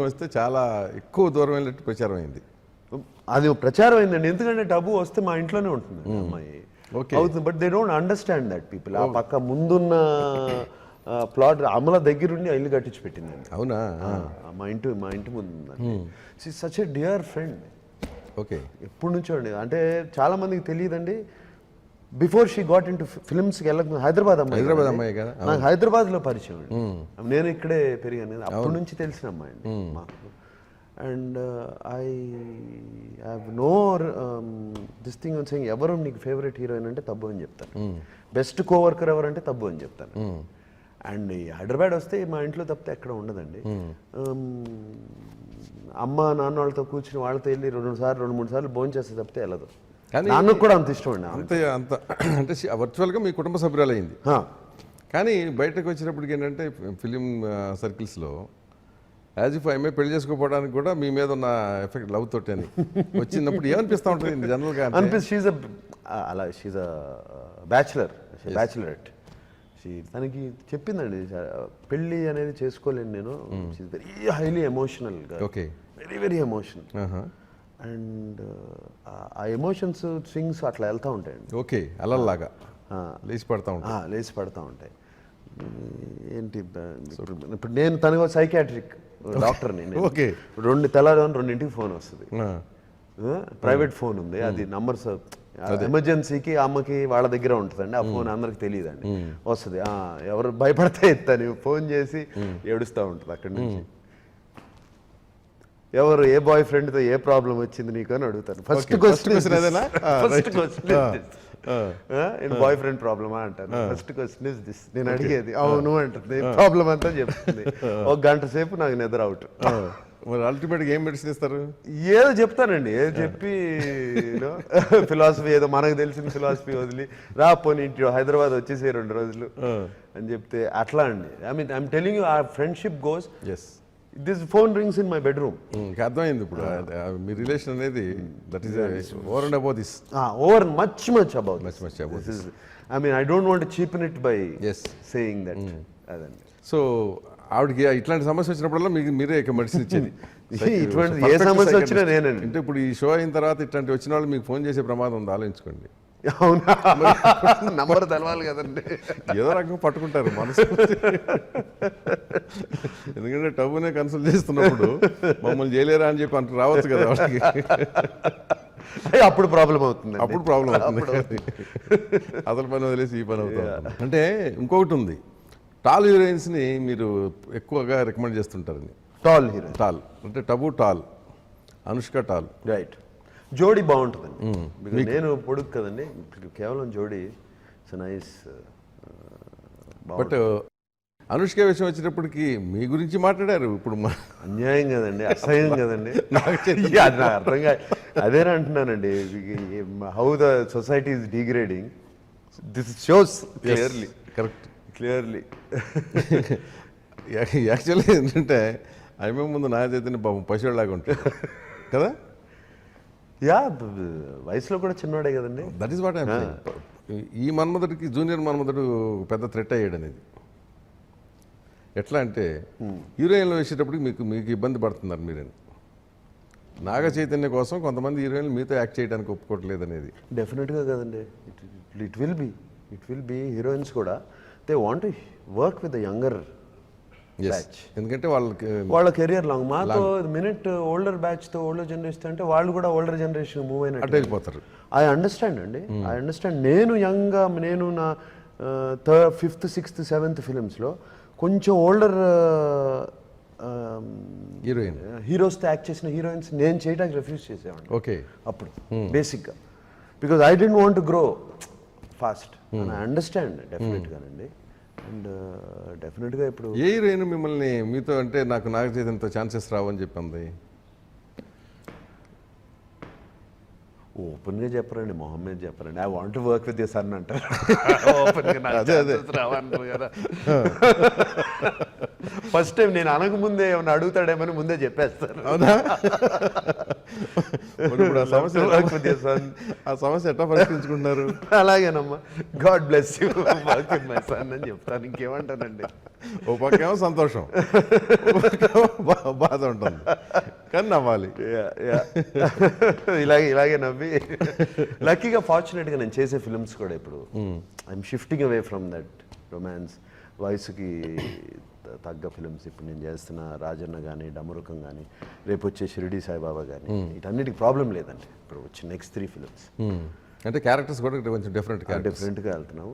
వస్తే చాలా ఎక్కువ దూరం వెళ్ళినట్టు ప్రచారం అయింది. అది ప్రచారం అయిందండి, ఎందుకంటే డబ్బు వస్తే మా ఇంట్లోనే ఉంటుంది అమ్మాయి అవుతుంది. But they don't understand that people. ఆ పక్క ముందున్న ప్లాట్ అమల దగ్గరుండి ఇల్లు కట్టించి పెట్టిందండి. అవునా? మా ఇంటి ముందు ఉందండి. Such a dear friend. Okay. ఎప్పటి నుంచో అండి, అంటే చాలా మందికి తెలియదండి. Before she got in to ఫిల్మ్స్కి వెళ్ళక హైదరాబాద్ అమ్మాయి కదా, నాకు హైదరాబాద్లో పరిచయం అండి. నేను ఇక్కడే పెరిగాను, అప్పటి నుంచి తెలిసిన అమ్మాయి అండి మాకు. And I have know this thing on saying ఎవరు నీకు ఫేవరెట్ హీరోయిన్ అంటే తబ్బు అని చెప్తాను, బెస్ట్ కోవర్కర్ ఎవరంటే తబ్బు అని చెప్తాను. అండ్ హైదరాబాద్ వస్తే మా ఇంట్లో తప్పితే ఎక్కడ ఉండదండి. అమ్మ నాన్న వాళ్ళతో కూర్చుని వాళ్ళతో వెళ్ళి 2-3 సార్లు భోజనం చేస్తే తప్పితే వెళ్ళదు. నాన్నకు కూడా అంత ఇష్టం అండి. అంత అంటే వర్చువల్గా మీ కుటుంబ సభ్యురాలు అయింది. కానీ బయటకు వచ్చినప్పటికి ఏంటంటే ఫిలిం సర్కిల్స్లో యాజ్ ఇఫ్ ఐమే పెళ్లి చేసుకోవడానికి కూడా మీ మీద ఉన్న ఎఫెక్ట్ లవ్ తోటి అని వచ్చినప్పుడు ఏమనిపిస్తూ ఉంటుంది జనరల్గా? షీజ్ అలా షీజ్ బ్యాచులరేట్. తనకి చెప్పిందండి, పెళ్ళి అనేది చేసుకోలేను నేను, వెరీ హైలీ ఎమోషనల్గా, వెరీ వెరీ ఎమోషనల్. అండ్ ఆ ఎమోషన్స్ స్వింగ్స్ అట్లా వెళ్తూ ఉంటాయండి. ఓకే, అలల్లాగా లేచి పడతా ఉంటాయి. ఏంటి ఇప్పుడు నేను తనకు సైకియాట్రిక్ డాక్టర్ని. ఓకే. 2 ఫోన్ వస్తుంది, ప్రైవేట్ ఫోన్ ఉంది, అది నంబర్స్ ఎమర్జెన్సీకి అమ్మకి వాళ్ళ దగ్గర ఉంటుందండి. ఆ ఫోన్ అందరికి తెలియదండి, వస్తుంది. ఎవరు భయపడితే ఎత్తాను, ఫోన్ చేసి ఏడుస్తూ ఉంటుంది అక్కడి నుంచి. ఎవరు ఏ బాయ్ ఫ్రెండ్తో ఏ ప్రాబ్లం వచ్చింది నీకు అని అడుగుతాను. ఫస్ట్ క్వశ్చన్ బాయ్ ఫ్రెండ్ ప్రాబ్లమా అంటాను. First question is this. నేను అడిగేది అవును అంటుంది, ప్రాబ్లం అంతా చెప్తుంది. 1 గంట సేపు నాకు నిద్ర అవుట్. మరి అల్టిమేట్గా ఏం మెడిసిన్ ఇస్తారు? ఏదో చెప్తానండి, ఏదో చెప్పి ఫిలాసఫీ ఏదో మనకు తెలిసిన ఫిలాసఫీ వదిలి రా పోనీ ఇంటి హైదరాబాద్ వచ్చేసి 2 రోజులు అని చెప్తే అట్లా అండి. ఐఎమ్ టెలింగ్ యూ, ఆ friendship goes. This phone rings in my bedroom. అర్థమైంది ఇప్పుడు మీ రిలేషన్ అనేది that is over and about this. Over much about this. I mean I don't want to cheapen it by saying that. అదండి. So ఆవిడకి ఇట్లాంటి సమస్య వచ్చినప్పుడల్లా మీరే మెడిసిన్ ఇచ్చేది? ఇటువంటి ఏ సమస్య వచ్చినా నేనండి. అంటే ఇప్పుడు ఈ షో అయిన తర్వాత ఇట్లాంటి వచ్చిన వాళ్ళు మీకు ఫోన్ చేసే ప్రమాదం ఉంది, ఆలోచించుకోండి. అవునా? నంబర్ తెలవాలి కదండి. ఏదో రకంగా పట్టుకుంటారు మనసు. ఎందుకంటే టబ్బునే కన్సల్ట్ చేస్తున్నప్పుడు మమ్మల్ని చేయలేరా అని చెప్పి అంటూ రావచ్చు కదా వాళ్ళకి. అప్పుడు ప్రాబ్లం అవుతుంది. అసలు పని వదిలేసి ఈ పని అవుతుంది. అంటే ఇంకొకటి ఉంది, టాల్ హీరోయిన్స్ని మీరు ఎక్కువగా రికమెండ్ చేస్తుంటారని. టాల్ అంటే Tabu tall, Anushka tall, right. జోడీ బాగుంటుందండి. నేను పొడుగు కదండి, కేవలం జోడీ నైస్. బట్ అనుష్క విషయం వచ్చేటప్పటికి మీ గురించి మాట్లాడారు. ఇప్పుడు అన్యాయం కదండి, అసహ్యం కదండి. నాకు అర్థం కాదు, అదేనా అంటున్నానండి. How the society is degrading, this shows clearly. Correct, clearly. Actually ఏంటంటే ఆమె ముందు నా చేతిని పశువులాగా ఉంటుంది కదా. వయసులో కూడా చిన్నవాడే కదండి. That is what I am. ఈ మన్మధుడికి జూనియర్ మన్మధుడు పెద్ద థ్రెట్ అయ్యాడు అనేది. ఎట్లా అంటే హీరోయిన్లు వేసేటప్పటికి మీకు ఇబ్బంది పడుతున్నారు మీరని. నాగ చైతన్య కోసం కొంతమంది హీరోయిన్లు మీతో యాక్ట్ చేయడానికి ఒప్పుకోవట్లేదు అనేది. డెఫినెట్గా కదండి. ఇట్ విల్ బి హీరోయిన్స్ కూడా they want to work with the younger batch. ఎందుకంటే వాళ్ళ కెరియర్ లాంగ్. మాతో మినిట్ ఓల్డర్ బ్యాచ్తో ఓల్డర్ జనరేషన్ అంటే వాళ్ళు కూడా ఓల్డర్ జనరేషన్ మూవ్ అయినట్టు వెళ్ళిపోతారు. ఐ అండర్స్టాండ్ అండి, ఐ అండర్స్టాండ్. నేను నా 5th, 6th, 7th ఫిలిమ్స్లో కొంచెం ఓల్డర్ హీరోస్తో యాక్ట్ చేసిన హీరోయిన్స్ నేను చేయడానికి రిఫ్యూజ్ చేసేవాడిని. ఓకే. అప్పుడు బేసిక్గా because I don't want to grow fast. I understand డెఫినెట్గానండి. అండ్ డెఫినెట్గా ఇప్పుడు ఏ హీరోయిన్ మిమ్మల్ని మీతో అంటే నాకు నాగ చైతన్యతో ఛాన్సెస్ రావని చెప్పింది? ఓపెన్గా చెప్పరండి, మొహం మీద చెప్పరండి. I want to work with you son అంటారు. ఫస్ట్ టైం నేను అనకముందే ఏమైనా అడుగుతాడేమని ముందే చెప్పేస్తాను. అవునా? మరి ఇప్పుడు ఆ సమస్య ఆ సమస్య ఎట్లా పరిష్కరించుకుంటున్నారు? అలాగేనమ్మా, God bless you my son అని చెప్తాను, ఇంకేమంటానండి. ఓ పక్కేమో సంతోషం, ఓ పక్కేమో బాధ ఉంటుంది, కానీ నవ్వాలి. ఇలాగే నవ్వి లక్కీగా ఫార్చునేట్గా నేను చేసే ఫిల్మ్స్ కూడా ఇప్పుడు I'm shifting away from that romance వయసుకి తగ్గ ఫిల్మ్స్. ఇప్పుడు నేను చేస్తున్న రాజన్న కానీ, డమరుకం కానీ, రేపు వచ్చే షిరిడి సాయిబాబా కానీ, వీటన్నిటికి ప్రాబ్లం లేదండి. ఇప్పుడు వచ్చి నెక్స్ట్ 3 ఫిల్మ్స్ అంటే క్యారెక్టర్స్ కూడా కొంచెం డిఫరెంట్గా వెళ్తున్నాము.